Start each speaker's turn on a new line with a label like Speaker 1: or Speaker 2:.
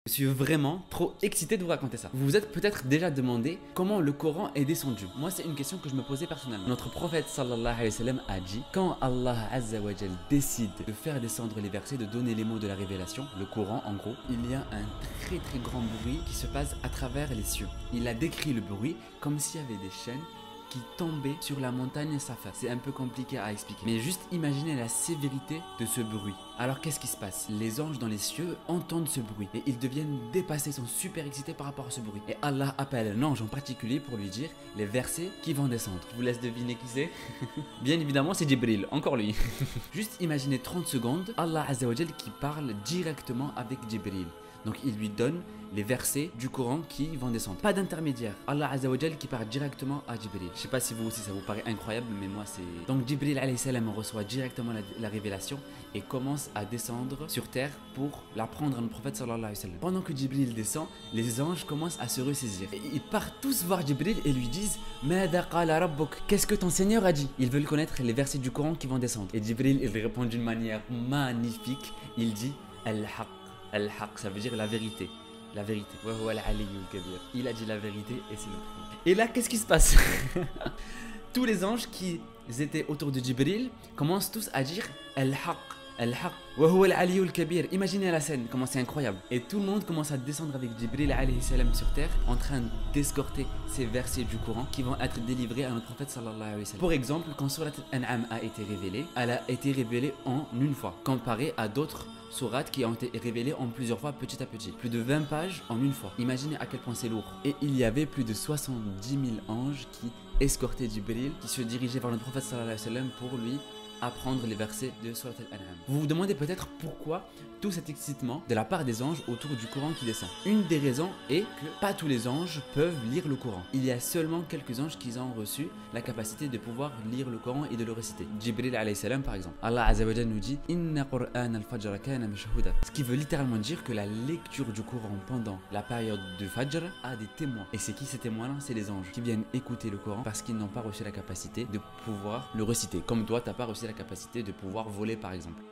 Speaker 1: Je suis vraiment trop excité de vous raconter ça. Vous vous êtes peut-être déjà demandé comment le Coran est descendu. Moi, c'est une question que je me posais personnellement. Notre prophète sallallahu alayhi wa sallam a dit, quand Allah azza wa jal décide de faire descendre les versets, de donner les mots de la révélation, le Coran en gros, il y a un très grand bruit qui se passe à travers les cieux. Il a décrit le bruit comme s'il y avait des chaînes qui tombait sur la montagne Safa. C'est un peu compliqué à expliquer. Mais juste imaginez la sévérité de ce bruit. Alors qu'est-ce qui se passe? Les anges dans les cieux entendent ce bruit et ils deviennent dépassés, sont super excités par rapport à ce bruit. Et Allah appelle un ange en particulier pour lui dire les versets qui vont descendre. Je vous laisse deviner qui c'est. Bien évidemment c'est Jibril, encore lui. Juste imaginez 30 secondes, Allah Azza wa Jal qui parle directement avec Jibril. Donc il lui donne les versets du Coran qui vont descendre. Pas d'intermédiaire. Allah Azza wa Jal qui parle directement à Jibril. Je sais pas si vous aussi ça vous paraît incroyable, mais moi c'est... Donc Jibril alayhi salam reçoit directement la révélation et commence à descendre sur terre pour l'apprendre à notre prophète sallallahu alayhi wa sallam. Pendant que Jibril descend, les anges commencent à se ressaisir. Et ils partent tous voir Jibril et lui disent Mada qala rabbuk, qu'est-ce que ton Seigneur a dit? Ils veulent connaître les versets du Coran qui vont descendre. Et Jibril il répond d'une manière magnifique. Il dit Al-Haq. Al-Haq, ça veut dire la vérité. La vérité. Il a dit la vérité et c'est le premier. Et là, qu'est-ce qui se passe? Tous les anges qui étaient autour de Jibril commencent tous à dire Al-Haq. Al-Haq. Imaginez la scène, comment c'est incroyable. Et tout le monde commence à descendre avec Jibril alayhi salam sur terre, en train d'escorter ces versets du Coran qui vont être délivrés à notre prophète sallallahu alayhi wa sallam. Pour exemple, quand Surat Al-An'am a été révélée, elle a été révélée en une fois, comparée à d'autres sourates qui ont été révélées en plusieurs fois petit à petit. Plus de 20 pages en une fois. Imaginez à quel point c'est lourd. Et il y avait plus de 70 000 anges qui escortaient Jibril, qui se dirigeaient vers notre prophète sallallahu alayhi wa sallam pour lui apprendre les versets de Surat Al-An'am. Vous vous demandez peut-être pourquoi tout cet excitement de la part des anges autour du Coran qui descend. Une des raisons est que pas tous les anges peuvent lire le Coran. Il y a seulement quelques anges qui ont reçu la capacité de pouvoir lire le Coran et de le réciter. Jibril alayhi salam par exemple. Allah Azza wa Jalla nous dit Inna Qur'an al-Fajr kana mashhuda. Ce qui veut littéralement dire que la lecture du Coran pendant la période du Fajr a des témoins. Et c'est qui ces témoins-là? C'est les anges qui viennent écouter le Coran parce qu'ils n'ont pas reçu la capacité de pouvoir le réciter. Comme toi, t'as pas reçu la capacité de pouvoir voler par exemple.